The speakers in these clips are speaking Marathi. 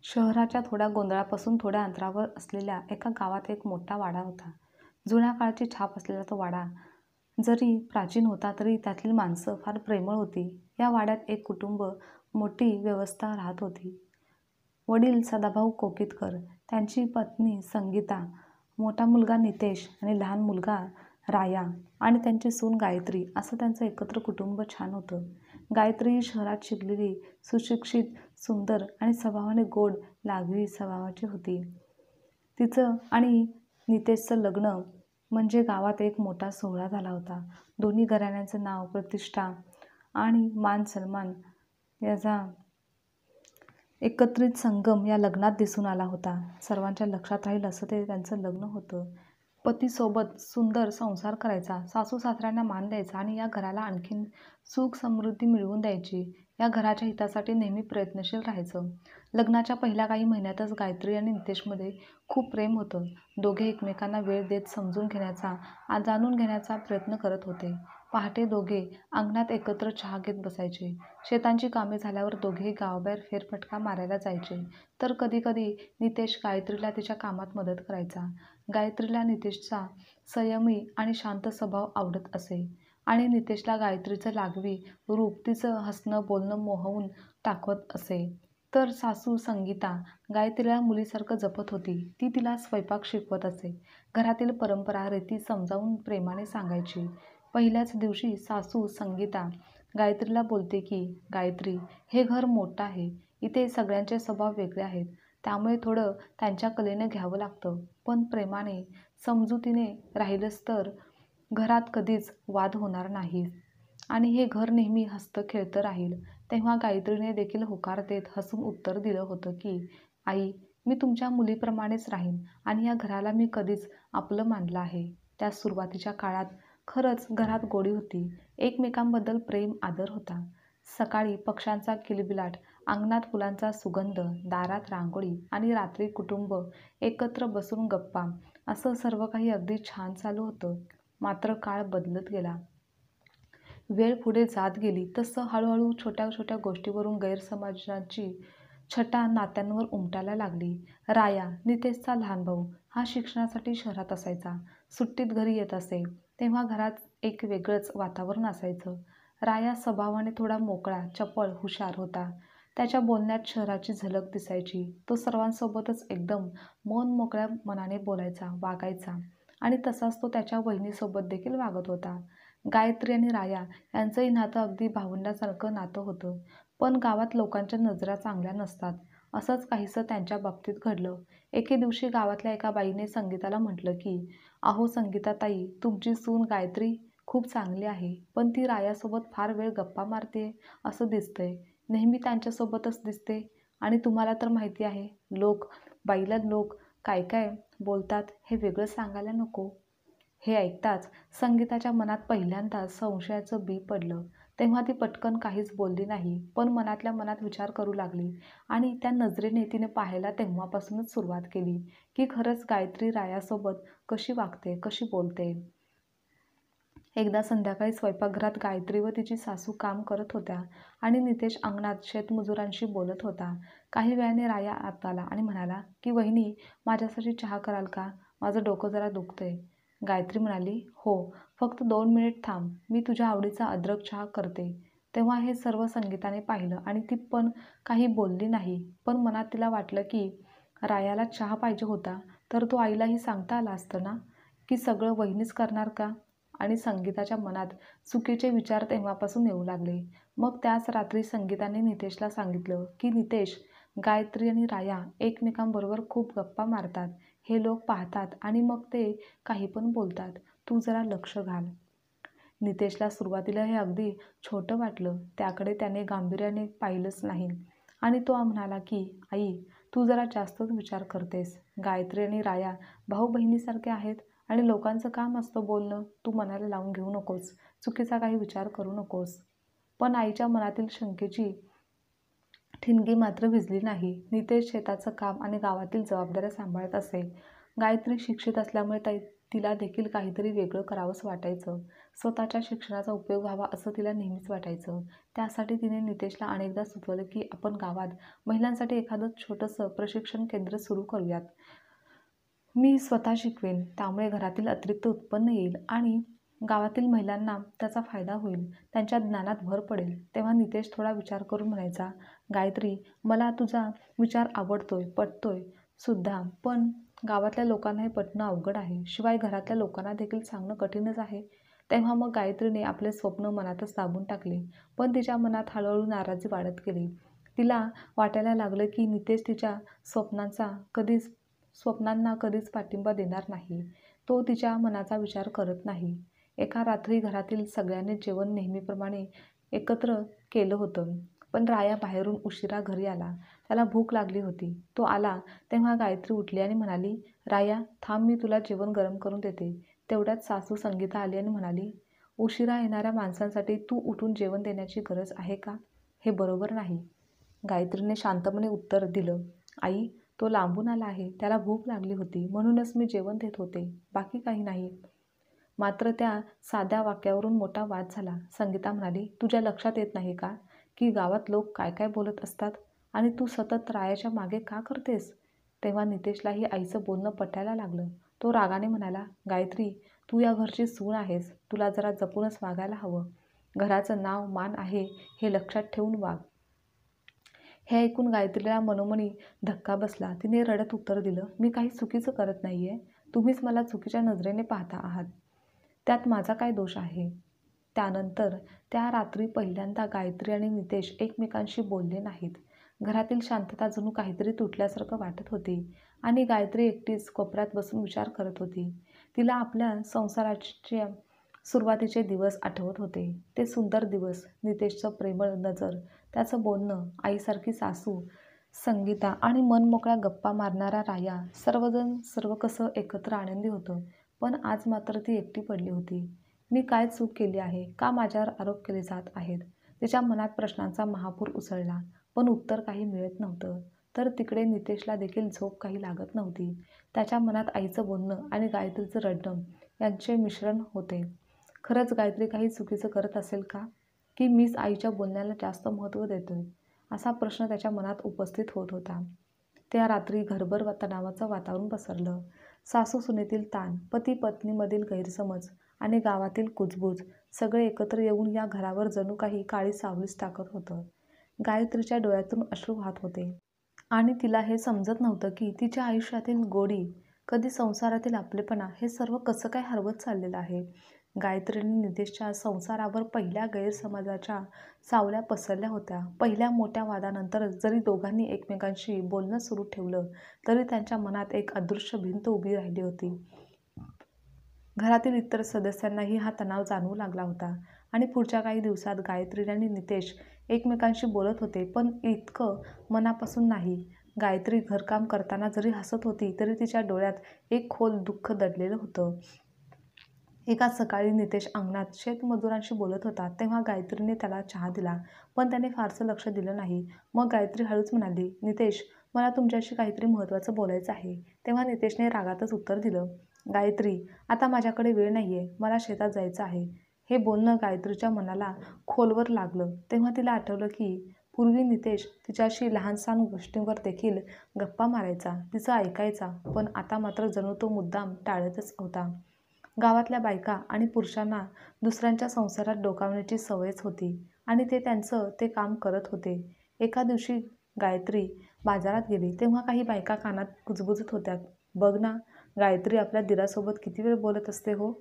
शहराच्या थोड्या गोंधळापासून थोड्या अंतरावर असलेल्या एका गावात एक मोठा वाडा होता. जुन्या काळाची छाप असलेला तो वाडा जरी प्राचीन होता तरी त्यातली माणसं फार प्रेमळ होती. या वाड्यात एक कुटुंब, मोठी व्यवस्था राहत होती. वडील सदाभाऊ कोकीतकर, त्यांची पत्नी संगीता, मोठा मुलगा नितेश आणि लहान मुलगा राया आणि त्यांची सून गायत्री असं त्यांचं एकत्र कुटुंब छान होतं. गायत्री ही शहरात शिकलेली, सुशिक्षित, सुंदर आणि स्वभावाने गोड, लागवी स्वभावाची होती. तिचं आणि नितेशचं लग्न म्हणजे गावात एक मोठा सोहळा झाला होता. दोन्ही घराण्यांचं नाव, प्रतिष्ठा आणि मान सन्मान याचा एकत्रित संगम या लग्नात दिसून आला होता. सर्वांच्या लक्षात राहील असं ते त्यांचं लग्न होतं. पतीसोबत सुंदर संसार करायचा, सासू सासऱ्यांना मान द्यायचा आणि या घराला आणखीन सुख समृद्धी मिळवून द्यायची, या घराच्या हितासाठी नेहमी प्रयत्नशील राहायचं. लग्नाच्या पहिल्या काही महिन्यातच गायत्री आणि नितेशमध्ये खूप प्रेम होतं. दोघे एकमेकांना वेळ देत समजून घेण्याचा, जाणून घेण्याचा प्रयत्न करत होते. पहाटे दोघे अंगणात एकत्र चहा घेत बसायचे. शेतांची कामे झाल्यावर दोघेही गावाबाहेर फेरफटका मारायला जायचे. तर कधी कधी नितेश गायत्रीला तिच्या कामात मदत करायचा. गायत्रीला नितेशचा संयमी आणि शांत स्वभाव आवडत असे आणि नितेशला गायत्रीचं लागवी रूप, तिचं हसणं बोलणं मोहवून टाकत असे. तर सासू संगीता गायत्रीला मुलीसारखं जपत होती. ती तिला स्वयंपाक शिकवत असे. घरातील परंपरा रीती समजावून प्रेमाने सांगायची. पहिल्याच दिवशी सासू संगीता गायत्रीला बोलते की, गायत्री, हे घर मोठं आहे. इथे सगळ्यांचे स्वभाव वेगळे आहेत. त्यामुळे थोडं त्यांच्या कलेनं घ्यावं लागतं. पण प्रेमाने, समजुतीने राहिलंच तर घरात कधीच वाद होणार नाही आणि हे घर नेहमी हसतं खेळतं राहील. तेव्हा गायत्रीने देखील होकार देत हसून उत्तर दिलं होतं की, आई, मी तुमच्या मुलीप्रमाणेच राहीन आणि या घराला मी कधीच आपलं मानलं आहे. त्या सुरुवातीच्या काळात खरंच घरात गोडी होती. एकमेकांबद्दल प्रेम, आदर होता. सकाळी पक्ष्यांचा किलबिलाट, अंगणात फुलांचा सुगंध, दारात रांगोळी आणि रात्री कुटुंब एकत्र बसून गप्पा, असं सर्व काही अगदी छान चालू होतं. मात्र काळ बदलत गेला. वेळ पुढे जात गेली तसं हळूहळू छोट्या छोट्या गोष्टीवरून गैरसमजाची छटा नात्यांवर उमटायला लागली. राया, नितेशचा लहान भाऊ, हा शिक्षणासाठी शहरात असायचा. सुट्टीत घरी येत असे तेव्हा घरात एक वेगळंच वातावरण असायचं. राया स्वभावाने थोडा मोकळा, चपळ, हुशार होता. त्याच्या बोलण्यात शहराची झलक दिसायची. तो सर्वांसोबतच एकदम मन मोकळ्या मनाने बोलायचा, वागायचा आणि तसाच तो त्याच्या वहिनीसोबत देखील वागत होता. गायत्री आणि राया यांचंही नातं अगदी भावंडासारखं नातं होतं. पण गावात लोकांच्या नजरा चांगल्या नसतात, असंच काहीसं त्यांच्या बाबतीत घडलं. एके दिवशी गावातल्या एका बाईने संगीताला म्हटलं की, अहो संगीताताई, तुमची सून गायत्री खूप चांगली आहे, पण ती रायासोबत फार वेळ गप्पा मारतेय असं दिसतंय. नेहमी त्यांच्यासोबतच दिसते आणि तुम्हाला तर माहिती आहे, बाईला लोक काय काय बोलतात हे वेगळं सांगायला नको. हे ऐकताच संगीताच्या मनात पहिल्यांदाच संशयाचं बी पडलं. तेव्हा ती पटकन काहीच बोलली नाही, पण मनातल्या मनात विचार करू लागली आणि त्या नजरेने तिने पाहायला तेव्हापासूनच सुरुवात केली की खरंच गायत्री रायासोबत कशी वागते, कशी बोलते. एकदा संध्याकाळी स्वयंपाकघरात गायत्री व तिची सासू काम करत होत्या आणि नितेश अंगणात शेतमजुरांशी बोलत होता. काही वेळाने राया आत आला आणि म्हणाला की, वहिनी, माझ्यासाठी चहा कराल का? माझं डोकं जरा दुखतंय. गायत्री म्हणाली, हो, फक्त 2 मिनिट थांब, मी तुझ्या आवडीचा अद्रक चहा करते. तेव्हा हे सर्व संगीताने पाहिलं आणि ती पण काही बोलली नाही. पण मनात तिला वाटलं की, रायाला चहा पाहिजे होता तर तो आईलाही सांगता आलं असतं ना, की सगळं वहिनीच करणार का? आणि संगीताच्या मनात चुकीचे विचार तेव्हापासून येऊ लागले. मग त्याच रात्री संगीताने नितेशला सांगितलं की, नितेश, गायत्री आणि राया एकमेकांबरोबर खूप गप्पा मारतात. हे लोक पाहतात आणि मग ते काही पण बोलतात. तू जरा लक्ष घाल. नितेशला सुरुवातीला हे अगदी छोटं वाटलं. त्याकडे त्याने गांभीर्याने पाहिलंच नाही आणि तो म्हणाला की, आई, तू जरा जास्तच विचार करतेस. गायत्री आणि राया भाऊ बहिणीसारखे आहेत आणि लोकांचं काम असतं बोलणं. तू मनाला लावून घेऊ नकोस, चुकीचा काही विचार करू नकोस. पण आईच्या मनातील शंकेची ठिणगी मात्र भिजली नाही. नितेश शेताचं काम आणि गावातील जबाबदाऱ्या सांभाळत असे. गायत्री शिक्षित असल्यामुळे तिला देखील काहीतरी वेगळं करावंसं वाटायचं. स्वतःच्या शिक्षणाचा उपयोग व्हावा असं तिला नेहमीच वाटायचं. त्यासाठी तिने नितेशला अनेकदा सुचवलं की आपण गावात महिलांसाठी एखादं छोटंसं प्रशिक्षण केंद्र सुरू करूयात. मी स्वतः शिकवेन, त्यामुळे घरातील अतिरिक्त उत्पन्न येईल आणि गावातील महिलांना त्याचा फायदा होईल. त्यांच्या ज्ञानात भर पडेल. तेव्हा नितेश थोडा विचार करून म्हणायचा, गायत्री, मला तुझा विचार आवडतोय, पटतोय सुद्धा, पण गावातल्या लोकांना हे पटणं अवघड आहे. शिवाय घरातल्या लोकांना देखील सांगणं कठीणच आहे. तेव्हा मग गायत्रीने आपले स्वप्न मनातच दाबून टाकले. पण तिच्या मनात हळूहळू नाराजी वाढत गेली. तिला वाटायला लागलं की नितेश तिच्या स्वप्नांना कधीच पाठिंबा देणार नाही. तो तिच्या मनाचा विचार करत नाही. एका रात्री घरातील सगळ्यांनी जेवण नेहमीप्रमाणे एकत्र केलं होतं. पण राया बाहेरून उशिरा घरी आला. त्याला भूक लागली होती. तो आला तेव्हा गायत्री उठली आणि म्हणाली, राया, थांब, मी तुला जेवण गरम करून देते. तेवढ्यात सासू संगीता आली आणि म्हणाली, उशिरा येणाऱ्या माणसांसाठी तू उठून जेवण देण्याची गरज आहे का? हे बरोबर नाही. गायत्रीने शांतपणे उत्तर दिलं, आई, तो लांबून आला आहे. त्याला भूक लागली होती म्हणूनच मी जेवण देत होते. बाकी काही नाही. मात्र त्या साध्या वाक्यावरून मोठा वाद झाला. संगीता म्हणाली, तुझ्या लक्षात येत नाही का की गावात लोक काय काय बोलत असतात आणि तू सतत रायाच्या मागे का करतेस? तेव्हा नितेशलाही आईचं बोलणं पटायला लागलं. तो रागाने म्हणाला, गायत्री, तू या घरची सून आहेस. तुला जरा जपूनच वागायला हवं. घराचं नाव मान आहे हे लक्षात ठेवून वाग. हे ऐकून गायत्रीला मनोमनी धक्का बसला. तिने रडत उत्तर दिलं, मी काही चुकीचं करत नाहीये. तुम्हीच मला चुकीच्या नजरेने पाहता आहात. त्यात माझा काय दोष आहे? त्यानंतर त्या रात्री पहिल्यांदा गायत्री आणि नितेश एकमेकांशी बोलले नाहीत. घरातील शांतता जणू काहीतरी तुटल्यासारखं वाटत होती आणि गायत्री एकटीच कोपऱ्यात बसून विचार करत होती. तिला आपल्या संसाराच्या सुरुवातीचे दिवस आठवत होते. ते सुंदर दिवस, नितेशचं प्रेमळ नजर, त्याचं बोलणं, आईसारखी सासू संगीता आणि मनमोकळ्या गप्पा मारणारा राया. सर्वजण सर्व कसं एकत्र आनंदी होतं. पण आज मात्र ती एकटी पडली होती. मी काय चूक केली आहे? का माझ्यावर आरोप केले जात आहेत? तिच्या मनात प्रश्नांचा महापूर उसळला. पण उत्तर काही मिळत नव्हतं. तर तिकडे नितेशला देखील झोप काही लागत नव्हती. त्याच्या मनात आईचं बोलणं आणि गायत्रीचं रडणं यांचे मिश्रण होते. खरंच गायत्री काही चुकीचं करत असेल का? की मीच आईच्या बोलण्याला जास्त महत्त्व देतोय? असा प्रश्न त्याच्या मनात उपस्थित होत होता. त्या रात्री घरभर तणावाचं वातावरण पसरलं. सासू-सुनेतील ताण, पती-पत्नीमधील गैरसमज आणि गावातील कुजबूज सगळे एकत्र येऊन या घरावर जणू काही काळी सावलीच टाकत होतं. गायत्रीच्या डोळ्यातून अश्रू वाहत होते. आणि तिला हे समजत नव्हतं की तिच्या आयुष्यातील गोडी, कधी संसारातील आपलेपणा हे सर्व कसं काय हरवत चाललेलं आहे. गायत्रीने नितेशच्या संसारावर पहिल्या गैरसमजाच्या सावल्या पसरल्या होत्या. पहिल्या मोठ्या वादानंतर जरी दोघांनी एकमेकांशी बोलणं सुरू ठेवलं तरी त्यांच्या मनात एक अदृश्य भिंत उभी राहिली होती. घरातील इतर सदस्यांनाही हा तणाव जाणवू लागला होता आणि पुढच्या काही दिवसात गायत्री आणि नितेश एकमेकांशी बोलत होते, पण इतकं मनापासून नाही. गायत्री घरकाम करताना जरी हसत होती तरी तिच्या डोळ्यात एक खोल दुःख दडलेलं होतं. एका सकाळी नितेश अंगणात शेतमजुरांशी बोलत होता तेव्हा गायत्रीने त्याला चहा दिला, पण त्याने फारसं लक्ष दिलं नाही. मग गायत्री हळूच म्हणाली, नितेश, मला तुमच्याशी काहीतरी महत्त्वाचं बोलायचं आहे. तेव्हा नितेशने रागातच उत्तर दिलं, गायत्री, आता माझ्याकडे वेळ नाहीये. मला शेतात जायचं आहे. हे बोलणं गायत्रीच्या मनाला खोलवर लागलं. तेव्हा तिला आठवलं की पूर्वी नितेश तिच्याशी लहानसहान गोष्टींवर देखील गप्पा मारायचा, तिचं ऐकायचा, पण आता मात्र जणू तो मुद्दाम टाळतच होता. गावातल्या बायका आणि पुरुषांना दुसऱ्यांच्या संसारात डोकावण्याची सवयच होती आणि ते त्यांचं ते काम करत होते. एका दिवशी गायत्री बाजारात गेली तेव्हा काही बायका कानात कुजबुजत होत्या, बघ ना, गायत्री आपल्या दिरासोबत किती वेळ बोलत असते हो.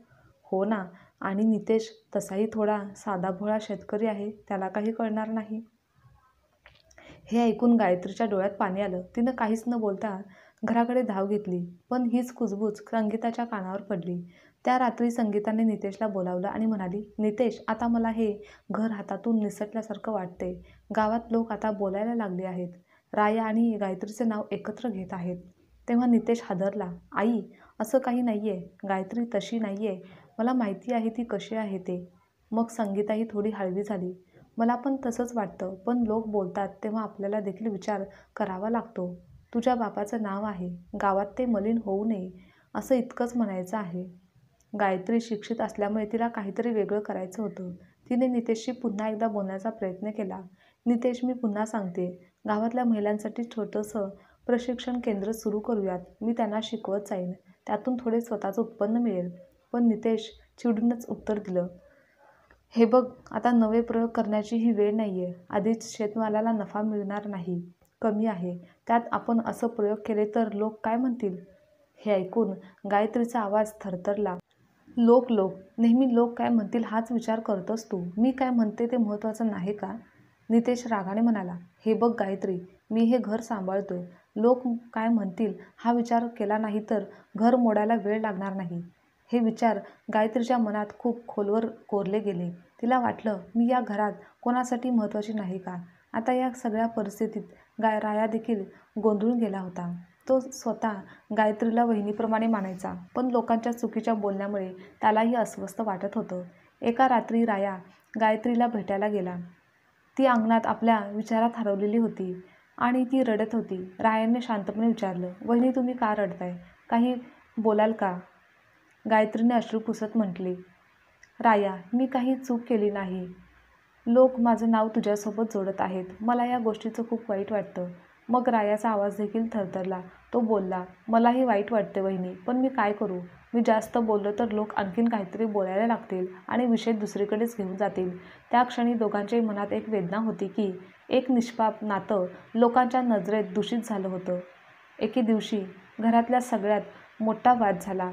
हो ना, आणि नितेश तसाही थोडा साधाभोळा शेतकरी आहे, त्याला काही कळणार नाही. हे ऐकून गायत्रीच्या डोळ्यात पाणी आलं. तिनं काहीच न बोलता घराकडे धाव घेतली. पण हीच कुजबूज संगीताच्या कानावर पडली. त्या रात्री संगीताने नितेशला बोलावलं आणि म्हणाली, नितेश, आता मला हे घर हातातून निसटल्यासारखं वाटतंय. गावात लोक आता बोलायला लागले आहेत. राया आणि गायत्रीचे नाव एकत्र घेत आहेत. तेव्हा नितेश हादरला, आई, असं काही नाहीये. गायत्री तशी नाहीये. मला माहिती आहे ती कशी आहे ते. मग संगीताही थोडी हळवी झाली. मला पण तसंच वाटतं, पण लोक बोलतात तेव्हा आपल्याला देखील विचार करावा लागतो. तुझ्या बापाचं नाव आहे गावात, ते मलिन होऊ नये असं इतकंच म्हणायचं आहे. गायत्री शिक्षित असल्यामुळे तिला काहीतरी वेगळं करायचं होतं. तिने नितेशशी पुन्हा एकदा बोलण्याचा प्रयत्न केला. नितेश, मी पुन्हा सांगते, गावातल्या महिलांसाठी छोटंसं प्रशिक्षण केंद्र सुरू करूयात. मी त्यांना शिकवत जाईन. त्यातून थोडे स्वतःचं उत्पन्न मिळेल. पण नितेश चिडूनच उत्तर दिलं, हे बघ, आता नवे प्रयोग करण्याची ही वेळ नाहीये. आधीच शेतमालाला नफा मिळणार नाही, कमी आहे. त्यात आपण असं प्रयोग केले तर लोक काय म्हणतील? हे ऐकून गायत्रीचा आवाज थरथरला. लोक लोक नेहमी लोक काय म्हणतील हाच विचार करतोस तू. मी काय म्हणते ते महत्त्वाचं नाही का? नितेश रागाने म्हणाला. हे बघ गायत्री, मी हे घर सांभाळतोय. लोक काय म्हणतील हा विचार केला नाही तर घर मोडायला वेळ लागणार नाही. हे विचार गायत्रीच्या मनात खूप खोलवर कोरले गेले. तिला वाटलं, मी या घरात कोणासाठी महत्त्वाची नाही का? आता या सगळ्या परिस्थितीत राया देखील गोंधळून गेला होता. तो स्वतः गायत्रीला वहिनीप्रमाणे मानायचा, पण लोकांच्या चुकीच्या बोलण्यामुळे त्यालाही अस्वस्थ वाटत होतं. एका रात्री राया गायत्रीला भेटायला गेला. ती अंगणात आपल्या विचारात हरवलेली होती आणि ती रडत होती. रायाने शांतपणे विचारलं, वहिनी, तुम्ही का रडताय? काही बोलाल का? गायत्रीने अश्रू पुसत म्हटली, राया, मी काही चूक केली नाही. लोक माझं नाव तुझ्यासोबत जोडत आहेत. मला या गोष्टीचं खूप वाईट वाटतं. मग रायाचा आवाज देखील थरथरला. तो बोलला, मलाही वाईट वाटते वहिनी, पण मी काय करू? मी जास्त बोललो तर लोक आणखीन काहीतरी बोलायला लागतील आणि विषय दुसरीकडेच घेऊन जातील. त्या क्षणी दोघांच्याही मनात एक वेदना होती की एक निष्पाप नातं लोकांच्या नजरेत दूषित झालं होतं. एके दिवशी घरातल्या सगळ्यात मोठा वाद झाला.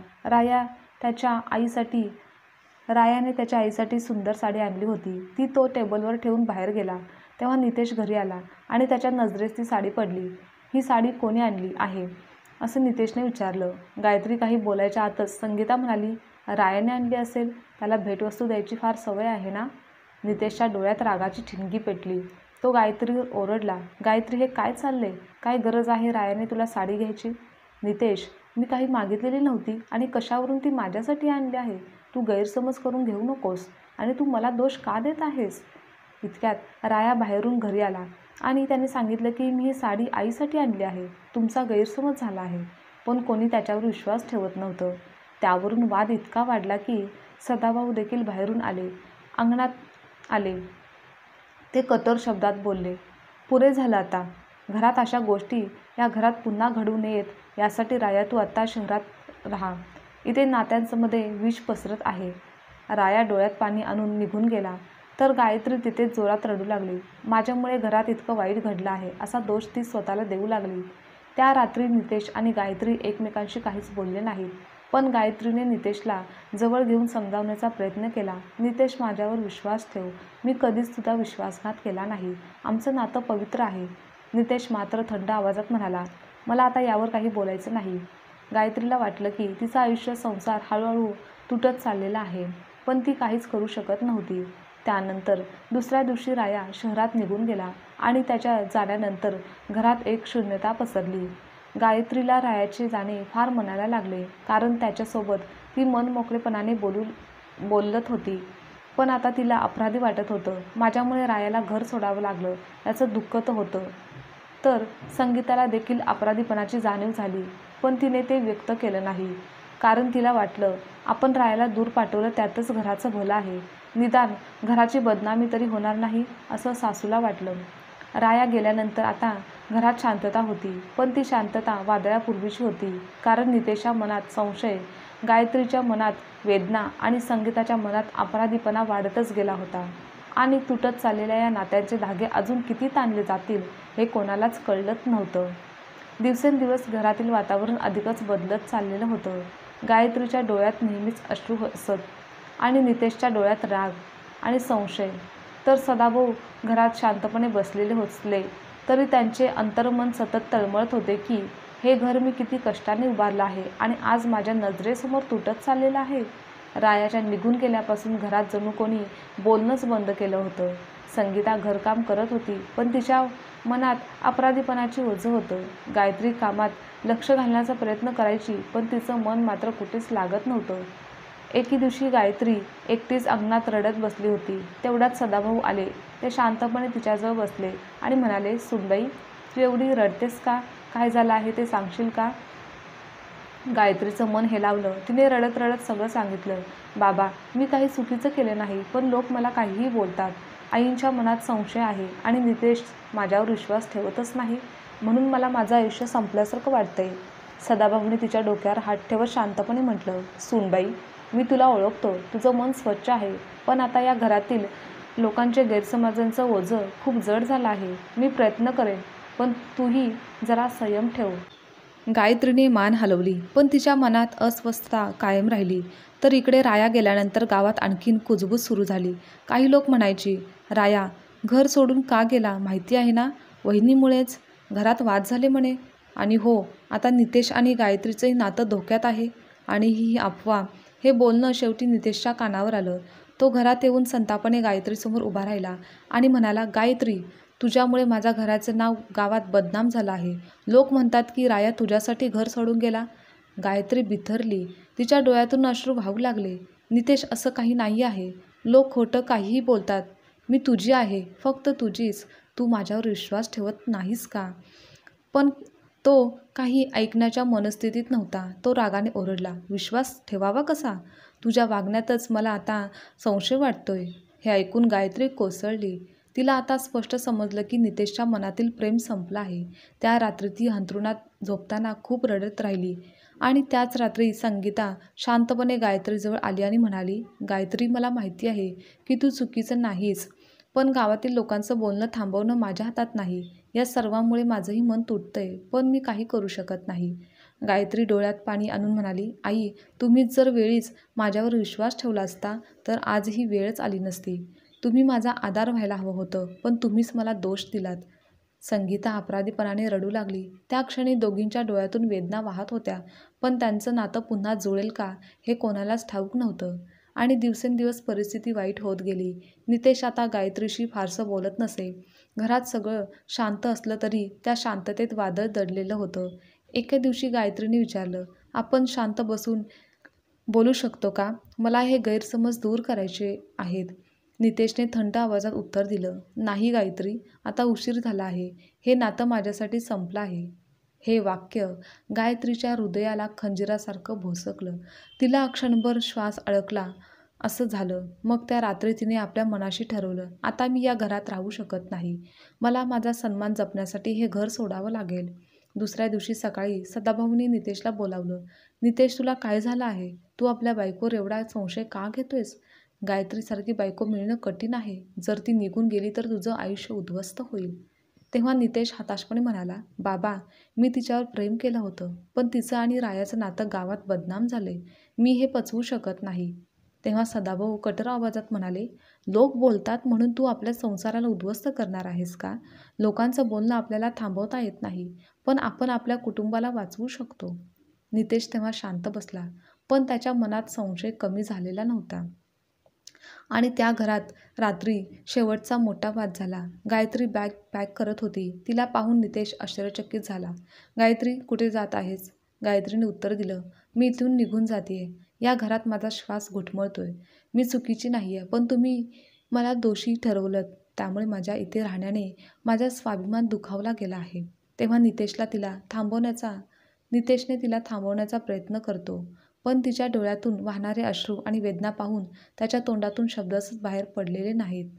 रायाने त्याच्या आईसाठी सुंदर साडी आणली होती. ती तो टेबलवर ठेवून बाहेर गेला. तेव्हा नितेश घरी आला आणि त्याच्या नजरेस ती साडी पडली. ही साडी कोणी आणली आहे? असं नितेशने विचारलं. गायत्री काही बोलायच्या आतच संगीता म्हणाली, रायाने आणली असेल. त्याला भेटवस्तू द्यायची फार सवय आहे ना? नितेशच्या डोळ्यात रागाची ठिणगी पेटली. तो गायत्रीवर ओरडला, गायत्री, हे काय चाललंय? काय गरज आहे रायाने तुला साडी घ्यायची? नितेश, मी काही मागितलेली नव्हती आणि कशावरून ती माझ्यासाठी आणली आहे? तू गैरसमज करून घेऊ नकोस. आणि तू मला दोष का देत आहेस? इतक्यात राया बाहेरून घरी आला आणि त्याने सांगितलं की मी ही साडी आईसाठी आणली आहे. तुमचा गैरसमज झाला आहे. पण कोणी त्याच्यावर विश्वास ठेवत नव्हतं. त्यावरून वाद इतका वाढला की सदाभाऊ देखील बाहेरून अंगणात आले. ते कठोर शब्दात बोलले, पुरे झालं आता. घरात अशा गोष्टी या घरात पुन्हा घडू नयेत यासाठी राया तू आता शहरात राहा. इथे नात्यांमध्ये विष पसरत आहे. राया डोळ्यात पाणी आणून निघून गेला तर गायत्री तिथे जोरात रडू लागली. माझ्यामुळे घरात इतकं वाईट घडलं आहे असा दोष ती स्वतःला देऊ लागली. त्या रात्री नितेश आणि गायत्री एकमेकांशी काहीच बोलले नाहीत. पण गायत्रीने नितेशला जवळ घेऊन समजावण्याचा प्रयत्न केला. नितेश, माझ्यावर विश्वास ठेव. मी कधीच तुझा विश्वासघात केला नाही. आमचं नातं पवित्र आहे. नितेश मात्र थंड आवाजात म्हणाला, मला आता यावर काही बोलायचं नाही. गायत्रीला वाटलं की तिचा आयुष्य संसार हळूहळू तुटत चाललेला आहे, पण ती काहीच करू शकत नव्हती. त्यानंतर दुसऱ्या दिवशी राया शहरात निघून गेला आणि त्याच्या जाण्यानंतर घरात एक शून्यता पसरली. गायत्रीला रायाचे जाणे फार मनाला लागले, कारण त्याच्यासोबत ती मनमोकळेपणाने बोलत होती. पण आता तिला अपराधी वाटत होतं. माझ्यामुळे रायाला घर सोडावं लागलं याचं दुःख तर होतं, तर संगीताला देखील अपराधीपणाची जाणीव झाली. पण तिने ते व्यक्त केलं नाही, कारण तिला वाटलं, आपण रायाला दूर पाठवलं त्यातच घराचं भलं आहे. निदान घराची बदनामी तरी होणार नाही असं सासूला वाटलं. राया गेल्यानंतर आता घरात शांतता होती, पण ती शांतता वादळापूर्वीची होती. कारण नितेशच्या मनात संशय, गायत्रीच्या मनात वेदना आणि संगीताच्या मनात अपराधीपणा वाढतच गेला होता. आणि तुटत चाललेल्या या नात्यांचे धागे अजून किती ताणले जातील हे कोणालाच कळत नव्हतं. दिवसेंदिवस घरातील वातावरण अधिकच बदलत चाललेलं होतं. गायत्रीच्या डोळ्यात नेहमीच अश्रू असत आणि नितेशच्या डोळ्यात राग आणि संशय. तर सदाभाऊ घरात शांतपणे बसलेले असले तरी त्यांचे अंतर्मन सतत तळमळत होते की हे घर मी किती कष्टाने उभारलं आहे आणि आज माझ्या नजरेसमोर तुटत चाललेलं आहे. रायाच्या निघून गेल्यापासून घरात जणू कोणी बोलणंच बंद केलं होतं. संगीता घरकाम करत होती, पण तिच्या मनात अपराधीपणाची ओझं होतं. गायत्री कामात लक्ष घालण्याचा प्रयत्न करायची, पण तिचं मन मात्र कुठेच लागत नव्हतं. एके दिवशी गायत्री एकटीच अंगणात रडत बसली होती. तेवढ्यात सदाभाऊ आले. ते शांतपणे तिच्याजवळ बसले आणि म्हणाले, सुनबाई, तू एवढी रडतेस का? काय झालं आहे ते सांगशील का? गायत्रीचं मन हेलावलं. तिने रडत रडत सगळं सांगितलं. बाबा, मी काही चुकीचं केलं नाही, पण लोक मला काहीही बोलतात. आईंच्या मनात संशय आहे आणि नितेश माझ्यावर विश्वास ठेवतच नाही, म्हणून मला माझं आयुष्य संपल्यासारखं वाटतंय. सदाभाऊने तिच्या डोक्यावर हात ठेवत शांतपणे म्हटलं, सूनबाई, मी तुला ओळखतो. तुझं मन स्वच्छ आहे, पण आता या घरातील लोकांचे गैरसमजांचं ओझं खूप जड झालं आहे. मी प्रयत्न करेन, पण तूही जरा संयम ठेव. गायत्रीने मान हलवली, पण तिच्या मनात अस्वस्थता कायम राहिली. तर इकडे राया गेल्यानंतर गावात आणखीन कुजबूज सुरू झाली. काही लोक म्हणायची, राया घर सोडून का गेला माहिती आहे ना? वहिनीमुळेच. घरात वाद झाले म्हणे. आणि हो, आता नितेश आणि गायत्रीचंही नातं धोक्यात आहे. आणि ही अफवा. हे बोलणं शेवटी नितेशच्या कानावर आलं. तो घरात येऊन संतापाने गायत्रीसमोर उभा राहिला आणि म्हणाला, गायत्री, तुझ्यामुळे माझ्या घराचं नाव गावात बदनाम झालं आहे. लोक म्हणतात की राया तुझ्यासाठी घर सोडून गेला. गायत्री बिथरली. तिच्या डोळ्यातून अश्रू वाहू लागले. नितेश, असं काही नाही आहे. लोक खोटं काहीही बोलतात. मी तुझी आहे, फक्त तुझीच. तू माझ्यावर विश्वास ठेवत नाहीस का? पण तो काही ऐकण्याच्या मनस्थितीत नव्हता. तो रागाने ओरडला, विश्वास ठेवावा कसा? तुझ्या वागण्यातच मला आता संशय वाटतोय. हे ऐकून गायत्री कोसळली. तिला आता स्पष्ट समजलं की नितेशच्या मनातील प्रेम संपलं आहे. त्या रात्री ती अंथरुणात झोपताना खूप रडत राहिली. आणि त्याच रात्री संगीता शांतपणे गायत्रीजवळ आली आणि म्हणाली, गायत्री, मला माहिती आहे की तू चुकीचं नाहीस, पण गावातील लोकांचं बोलणं थांबवणं माझ्या हातात नाही. या सर्वांमुळे माझंही मन तुटतंय, पण मी काही करू शकत नाही. गायत्री डोळ्यात पाणी आणून म्हणाली, आई, तुम्हीच जर वेळीच माझ्यावर विश्वास ठेवला असता तर आज ही वेळच आली नसती. तुम्ही माझा आधार व्हायला हवं होतं, पण तुम्हीच मला दोष दिलात. संगीता अपराधीपणाने रडू लागली. त्या क्षणी दोघींच्या डोळ्यातून वेदना वाहत होत्या, पण त्यांचं नातं पुन्हा जुळेल का हे कोणालाच ठाऊक नव्हतं. आणि दिवसेंदिवस परिस्थिती वाईट होत गेली. नितेश आता गायत्रीशी फारसं बोलत नसे. घरात सगळं शांत असलं तरी त्या शांततेत वादळ दडलेलं होतं. एके दिवशी गायत्रीने विचारलं, आपण शांत बसून बोलू शकतो का? मला हे गैरसमज दूर करायचे आहेत. नितेशने थंड आवाजात उत्तर दिलं, नाही गायत्री, आता उशीर झाला आहे. हे नातं माझ्यासाठी संपलं आहे. हे वाक्य गायत्रीच्या हृदयाला खंजिरासारखं भोसकलं. तिला क्षणभर श्वास अडकला असं झालं. मग त्या रात्री तिने आपल्या मनाशी ठरवलं, आता मी या घरात राहू शकत नाही. मला माझा सन्मान जपण्यासाठी हे घर सोडावं लागेल. दुसऱ्या दिवशी सकाळी सदाभाऊंनी नितेशला बोलावलं. नितेश, तुला काय झालं आहे? तू आपल्या बायकोवर एवढा संशय का घेतोयस? गायत्रीसारखी बायको मिळणं कठीण आहे. जर ती निघून गेली तर तुझं आयुष्य उद्ध्वस्त होईल. तेव्हा नितेश हताशपणे म्हणाला, बाबा, मी तिच्यावर प्रेम केलं होतं, पण तिचं आणि रायाचं नातं गावात बदनाम झालंय. मी हे पचवू शकत नाही. तेव्हा सदाभाऊ कठोर आवाजात म्हणाले, लोक बोलतात म्हणून तू आपल्या संसाराला उद्ध्वस्त करणार आहेस का? लोकांचं बोलणं आपल्याला थांबवता येत नाही, पण आपण आपल्या कुटुंबाला वाचवू शकतो. नितेश तेव्हा शांत बसला, पण त्याच्या मनात संशय कमी झालेला नव्हता. आणि त्या घरात रात्री शेवटचा मोठा वाद झाला. गायत्री बॅग पॅक करत होती. तिला पाहून नितेश आश्चर्यचकित झाला. गायत्री, कुठे जात आहेस? गायत्रीने उत्तर दिलं, मी इथून निघून जातेय. या घरात माझा श्वास घुटमळतोय. मी चुकीची नाहीये, पण तुम्ही मला दोषी ठरवलंत, त्यामुळे माझ्या इथे राहण्याने माझा स्वाभिमान दुखावला गेला आहे. तेव्हा नितेशने तिला थांबवण्याचा प्रयत्न करतो, पण तिच्या डोळ्यातून वाहणारे अश्रू आणि वेदना पाहून त्याच्या तोंडातून शब्दच बाहेर पडलेले नाहीत.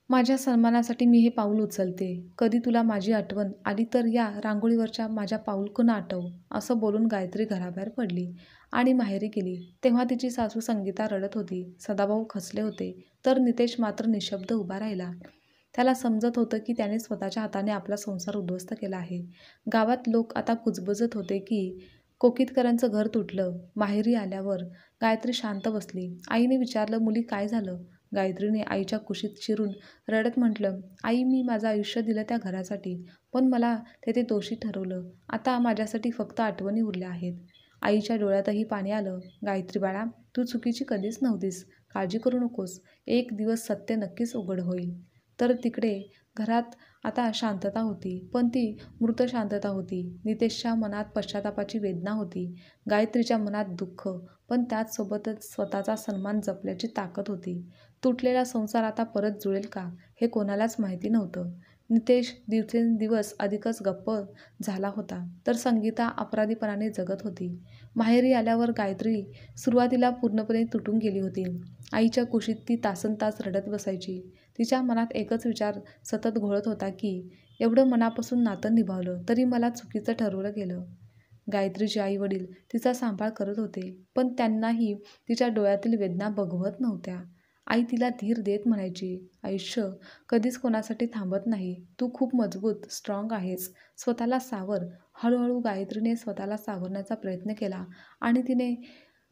माझ्या सन्मानासाठी मी हे पाऊल उचलते. कधी तुला माझी आठवण आली तर या रांगोळीवरच्या माझ्या पाऊलखुणा आठव. असं बोलून गायत्री घराबाहेर पडली आणि माहेरी गेली. तेव्हा तिची सासू संगीता रडत होती. सदाभाऊ खचले होते, तर नितेश मात्र निशब्द उभा राहिला. त्याला समजत होतं की त्याने स्वतःच्या हाताने आपला संसार उद्ध्वस्त केला आहे. गावात लोक आता कुजबुजत होते की कोकितकरांचं घर तुटलं. माहेरी आल्यावर गायत्री शांत बसली. आईने विचारलं, मुली, काय झालं? गायत्रीने आईच्या कुशीत शिरून रडत म्हटलं, आई, मी माझं आयुष्य दिलं त्या घरासाठी, पण मला तेथे दोषी ठरवलं. आता माझ्यासाठी फक्त आठवणी उरल्या आहेत. आईच्या डोळ्यातही पाणी आलं. गायत्री बाळा, तू चुकीची कधीच नव्हतीस. काळजी करू नकोस. एक दिवस सत्य नक्कीच उघड होईल. तर तिकडे घरात आता शांतता होती, पण ती मृत शांतता होती. नितेशच्या मनात पश्चातापाची वेदना होती. गायत्रीच्या मनात दुःख, पण त्याचसोबतच स्वतःचा सन्मान जपल्याची ताकद होती. तुटलेला संसार आता परत जुळेल का हे कोणालाच माहिती नव्हतं. नितेश दिवसेंदिवस अधिकच गप्प झाला होता, तर संगीता अपराधीपणाने जगत होती. माहेरी आल्यावर गायत्री सुरुवातीला पूर्णपणे तुटून गेली होती. आईच्या कुशीत ती तासनतास रडत बसायची. तिच्या मनात एकच विचार सतत घोळत होता की एवढं मनापासून नातं निभावलं तरी मला चुकीचं ठरवलं गेलं. गायत्रीचे आई वडील तिचा सांभाळ करत होते, पण त्यांनाही तिच्या डोळ्यातील वेदना बघवत नव्हत्या. आई तिला धीर देत म्हणायची, आयुष्य कधीच कोणासाठी थांबत नाही. तू खूप मजबूत, स्ट्रॉंग आहेस. स्वतःला सावर. हळूहळू गायत्रीने स्वतःला सावरण्याचा प्रयत्न केला आणि तिने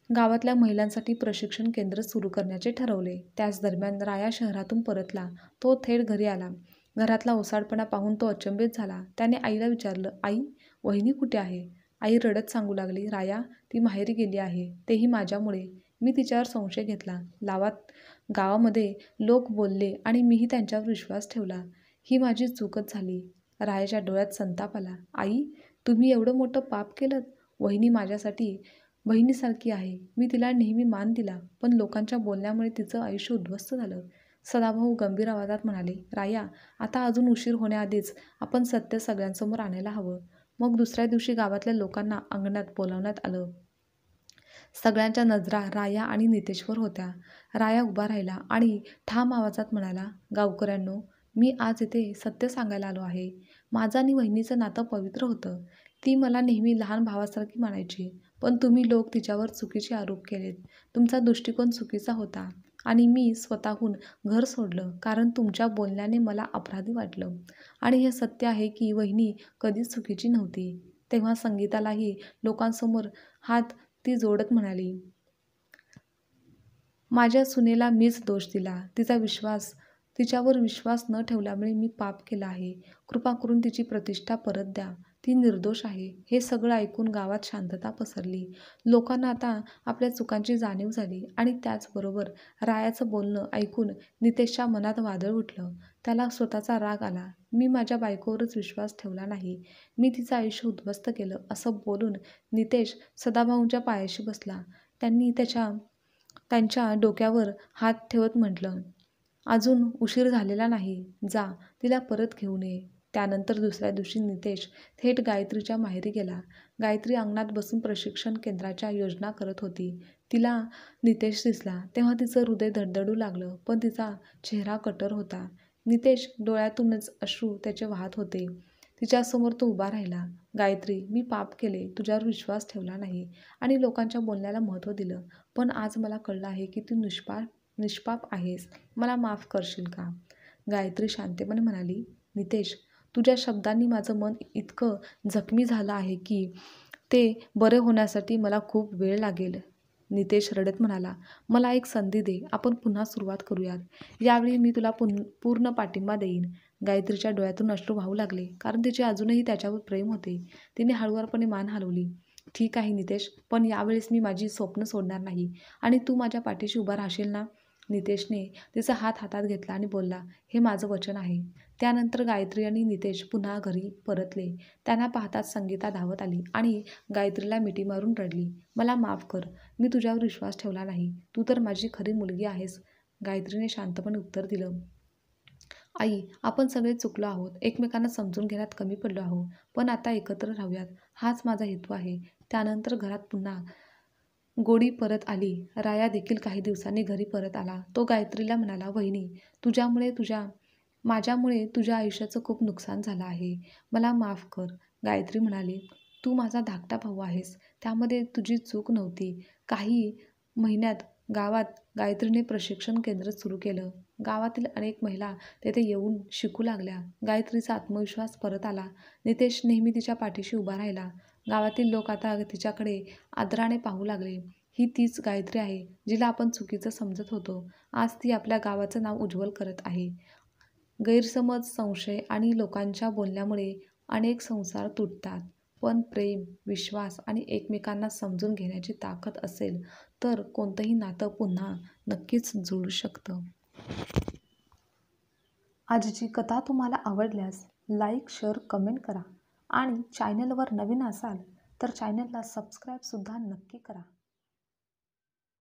गावातल्या महिलांसाठी प्रशिक्षण केंद्र सुरू करण्याचे ठरवले. त्याच दरम्यान राया शहरातून परतला. तो थेट घरी आला. घरातला ओसाडपणा पाहून तो अचंबित झाला. त्याने आईला विचारलं, आई, वहिनी कुठे आहे? आई रडत सांगू लागली, राया, ती माहेरी गेली आहे. तेही माझ्यामुळे. मी तिच्यावर संशय घेतला. गावामध्ये लोक बोलले आणि मीही त्यांच्यावर विश्वास ठेवला. ही माझी चूकच झाली. रायाच्या डोळ्यात संताप आला. आई, तुम्ही एवढं मोठं पाप केलं? वहिनी माझ्यासाठी बहिणीसारखी आहे. मी तिला नेहमी मान दिला, पण लोकांच्या बोलण्यामुळे तिचं आयुष्य उद्ध्वस्त झालं. सदाभाऊ गंभीर आवाजात म्हणाले, राया, आता अजून उशीर होण्याआधीच आपण सत्य सगळ्यांसमोर आणायला हवं. मग दुसऱ्या दिवशी गावातल्या लोकांना अंगणात बोलावण्यात आलं. सगळ्यांच्या नजरा राया आणि नितेशवर होत्या. राया उभा राहिला आणि ठाम आवाजात म्हणाला, गावकऱ्यांनो, मी आज इथे सत्य सांगायला आलो आहे. माझं आणि वहिनीचं नातं पवित्र होतं. ती मला नेहमी लहान भावासारखी मानायची. पण तुम्ही लोक तिच्यावर चुकीचे आरोप केलेत. तुमचा दृष्टिकोन चुकीचा होता आणि मी स्वतःहून घर सोडलं कारण तुमच्या बोलण्याने मला अपराधी वाटलं. आणि हे सत्य आहे की वहिनी कधीच चुकीची नव्हती. तेव्हा संगीतालाही लोकांसमोर हात ती जोडत म्हणाली, माझ्या सुनेला मीच दोष दिला. तिच्यावर विश्वास न ठेवल्यामुळे मी पाप केलं आहे. कृपा करून तिची प्रतिष्ठा परत द्या. ती निर्दोष आहे. हे सगळं ऐकून गावात शांतता पसरली. लोकांना आता आपल्या चुकांची जाणीव झाली आणि त्याचबरोबर रायाचं बोलणं ऐकून नितेशच्या मनात वादळ उठलं. त्याला स्वतःचा राग आला. मी माझ्या बायकोवरच विश्वास ठेवला नाही. मी तिचं आयुष्य उद्ध्वस्त केलं, असं बोलून नितेश सदाभाऊंच्या पायाशी बसला. त्यांनी त्यांच्या डोक्यावर हात ठेवत म्हटलं, अजून उशीर झालेला नाही. जा, तिला परत घेऊन ये. त्यानंतर दुसऱ्या दिवशी नितेश थेट गायत्रीच्या माहेरी गेला. गायत्री अंगणात बसून प्रशिक्षण केंद्राच्या योजना करत होती. तिला नितेश दिसला तेव्हा तिचं हृदय धडधडू लागलं, पण तिचा चेहरा कठोर होता. नितेश डोळ्यातूनच अश्रू त्याचे वाहत होते. तिच्यासमोर तो उभा राहिला. गायत्री, मी पाप केले, तुझ्यावर विश्वास ठेवला नाही आणि लोकांच्या बोलण्याला महत्त्व दिलं. पण आज मला कळलं आहे की तू निष्पाप आहेस. मला माफ करशील का? गायत्री शांतपणे म्हणाली, नितेश, तुझ्या शब्दांनी माझं मन इतकं जखमी झालं आहे की ते बरे होण्यासाठी मला खूप वेळ लागेल. नितेश रडत म्हणाला, मला एक संधी दे. आपण पुन्हा सुरुवात करूयात. यावेळी मी तुला पूर्ण पाठिंबा देईन. गायत्रीच्या डोळ्यातून अश्रू वाहू लागले कारण तिचे अजूनही त्याच्यावर प्रेम होते. तिने हळुवारपणे मान हलवली. ठीक आहे नितेश, पण यावेळेस मी माझी स्वप्न सोडणार नाही आणि तू माझ्या पाठीशी उभा राहशील ना? नितेशने तिचा हात हातात घेतला आणि बोलला, हे माझं वचन आहे. त्यानंतर गायत्री आणि नितेश पुन्हा घरी परतले. त्यांना पाहताच संगीता धावत आली आणि गायत्रीला मिठी मारून रडली, मला माफ कर. मी तुझ्यावर विश्वास ठेवला नाही. तू तर माझी खरी मुलगी आहेस. गायत्रीने शांतपणे उत्तर दिलं, आई, आपण सगळे चुकलो आहोत. एकमेकांना समजून घेण्यात कमी पडलो आहोत. पण आता एकत्र राहूयात. हाच माझा हेतू आहे. त्यानंतर घरात पुन्हा गोडी परत आली. राया देखील काही दिवसांनी घरी परत आला. तो गायत्रीला म्हणाला, वहिनी, माझ्यामुळे तुझ्या आयुष्याचं खूप नुकसान झालं आहे. मला माफ कर. गायत्री म्हणाली, तू माझा धाकटा भाऊ आहेस. त्यामध्ये तुझी चूक नव्हती. काही महिन्यात गावात गायत्रीने प्रशिक्षण केंद्र सुरू केलं. गावातील अनेक महिला तेथे येऊन शिकू लागल्या. गायत्रीचा आत्मविश्वास परत आला. नितेश नेहमी तिच्या पाठीशी उभा राहिला. गावातील लोक आता तिच्याकडे आदराने पाहू लागले. ही तीच गायत्री आहे जिला आपण चुकीचं समजत होतो. आज ती आपल्या गावाचं नाव उज्ज्वल करत आहे. गैरसमज, संशय आणि लोकांच्या बोलण्यामुळे अनेक संसार तुटतात. पण प्रेम, विश्वास आणि एकमेकांना समजून घेण्याची ताकद असेल तर कोणतंही नातं पुन्हा नक्कीच जुळू शकतं. आजची कथा तुम्हाला आवडल्यास लाईक, शेअर, कमेंट करा आणि चॅनलवर नवीन असाल तर चॅनलला सबस्क्राईबसुद्धा नक्की करा.